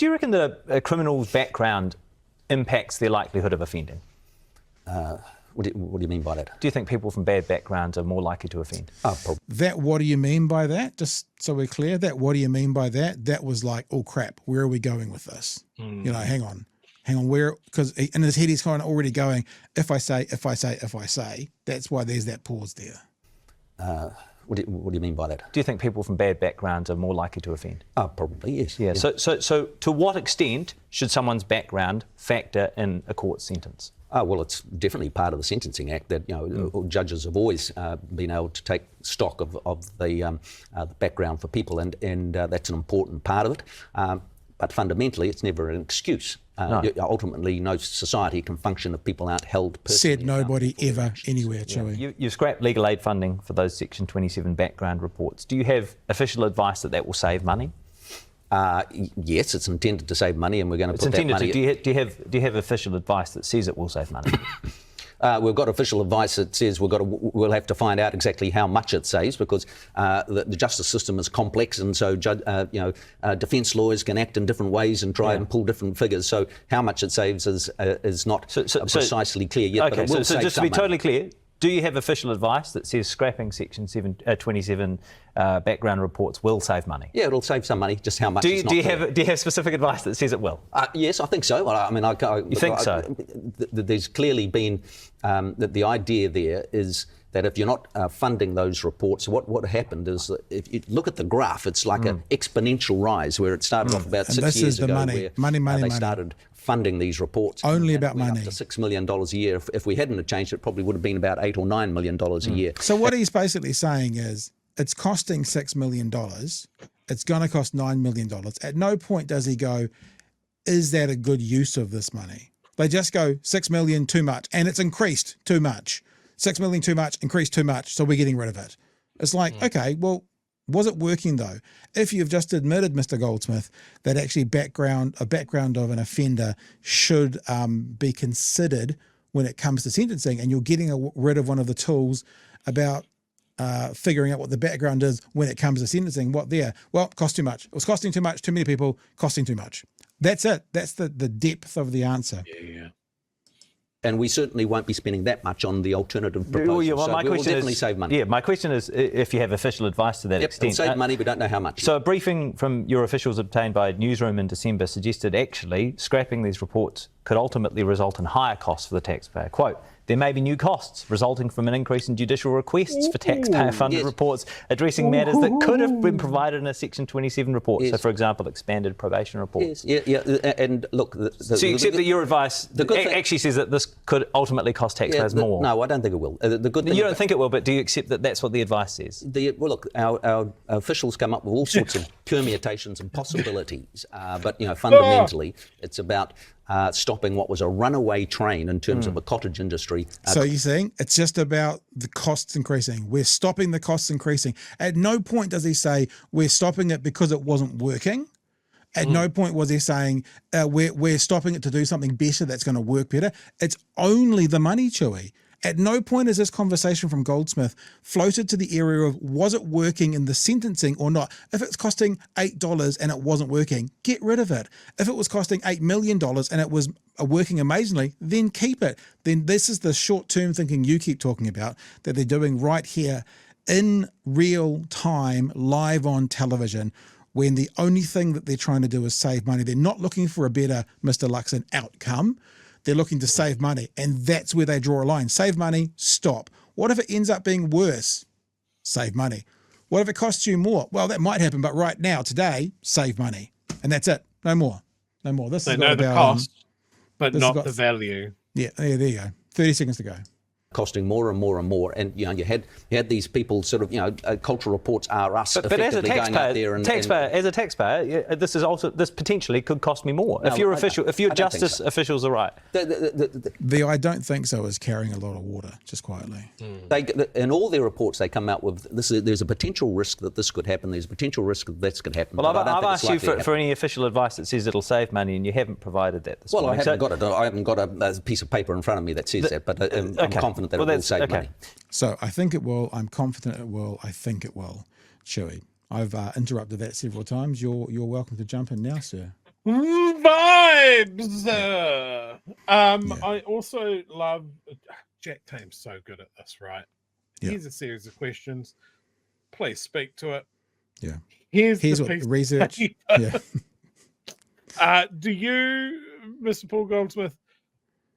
Do you reckon that a criminal's background impacts their likelihood of offending? What do you mean by that? Do you think people from bad backgrounds are more likely to offend? Oh, probably. That what do you mean by that? Just so we're clear, that what do you mean by that? That was like, oh crap, where are we going with this? You know, hang on, where, because in his head he's kind of already going, if I say, that's why there's that pause there. What do you mean by that? Do you think people from bad backgrounds are more likely to offend? Oh, probably, yes. Yeah. So to what extent should someone's background factor in a court sentence? Well, it's definitely part of the Sentencing Act that judges have always been able to take stock of the background for people, and that's an important part of it. But fundamentally, it's never an excuse. No. Ultimately, no society can function if people aren't held personally. Said nobody ever anywhere, Chewy. You scrapped legal aid funding for those Section 27 background reports. Do you have official advice that will save money? Yes, it's intended to save money, and we're going to put that money. Do you have official advice that says it will save money? We've got official advice that says we'll have to find out exactly how much it saves, because the justice system is complex, and so defence lawyers can act in different ways and try and pull different figures. So how much it saves is not precisely clear yet. Okay, but it will save just to some be totally money. clear, do you have official advice that says scrapping Section 27 background reports will save money? Yeah, it'll save some money. Just how much? Do you have specific advice that says it will? Yes, I think so. I mean, you think so? There's clearly been that the idea there is that if you're not funding those reports, what happened is that if you look at the graph, it's like an exponential rise, where it started off about 6 years ago, where they started funding these reports. Only about money. Up to $6 million a year. If we hadn't changed, it probably would have been about $8 or $9 million a year. So what he's basically saying is, it's costing $6 million. It's going to cost $9 million. At no point does he go, is that a good use of this money? They just go, 6 million too much, and it's increased too much. 6 million too much, increased too much, so we're getting rid of it. It's like, okay, well, was it working though? If you've just admitted, Mr. Goldsmith, that actually a background of an offender should be considered when it comes to sentencing, and you're getting rid of one of the tools about figuring out what the background is when it comes to sentencing, what there? Well, it cost too much. It was costing too much, too many people, costing too much. That's it. That's the depth of the answer. Yeah. And we certainly won't be spending that much on the alternative proposals. Well, so we will definitely save money. Yeah, my question is if you have official advice to that extent. It'll save money, we don't know how much. So a briefing from your officials obtained by Newsroom in December suggested actually scrapping these reports could ultimately result in higher costs for the taxpayer. Quote, there may be new costs resulting from an increase in judicial requests for taxpayer-funded reports addressing matters that could have been provided in a Section 27 report. So, for example, expanded probation reports. And look... So you accept that your advice actually says that this could ultimately cost taxpayers more? No, I don't think it will. The good thing you don't think it will, but do you accept that that's what the advice says? Well, look, our officials come up with all sorts of permutations and possibilities, but fundamentally, it's about stopping what was a runaway train in terms of a cottage industry. So you're saying it's just about the costs increasing. We're stopping the costs increasing. At no point does he say we're stopping it because it wasn't working. At no point was he saying we're stopping it to do something better that's going to work better. It's only the money, Chewy. At no point is this conversation from Goldsmith floated to the area of was it working in the sentencing or not. If it's costing $8 and it wasn't working, get rid of it. If it was costing $8 million and it was working amazingly, then keep it. Then this is the short-term thinking you keep talking about that they're doing right here in real time, live on television, when the only thing that they're trying to do is save money. They're not looking for a better, Mr. Luxon, outcome. They're looking to save money, and that's where they draw a line. Save money, stop. What if it ends up being worse? Save money. What if it costs you more? Well, that might happen, but right now, today, save money. And that's it. No more. No more. This They is know the about, cost, but not the value. Yeah, there you go. 30 seconds to go. Costing more and more and more, and you had these people sort of cultural reports are us. But as a taxpayer, this potentially could cost me more. No, if your justice officials are right. The I don't think so is carrying a lot of water, just quietly. In all their reports, they come out with this. There's a potential risk that this could happen. There's a potential risk that this could happen. Well, I've asked you for any official advice that says it'll save money, and you haven't provided that this morning. I haven't got it. I haven't got a piece of paper in front of me that says that, but I'm confident that it will save money. So I think it will. I'm confident it will. I think it will. Chewy, I've interrupted that several times. You're welcome to jump in now, sir. Vibes. I also love Jack Tame's so good at this, right? Yeah. Here's a series of questions. Please speak to it. Yeah. Here's what the piece research. Yeah. Do you, Mr. Paul Goldsmith,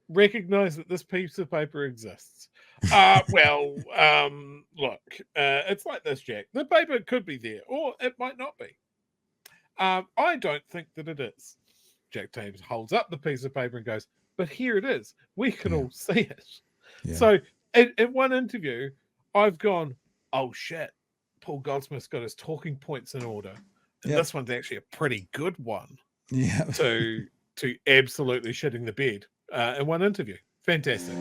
recognize that this piece of paper exists? Look, it's like this, Jack. The paper could be there, or it might not be. I don't think that it is. Jack Tames holds up the piece of paper and goes, but here it is. We can all see it. Yeah. So in one interview, I've gone, oh shit, Paul Goldsmith's got his talking points in order. And this one's actually a pretty good one. Yeah. To absolutely shitting the bed in one interview. Fantastic.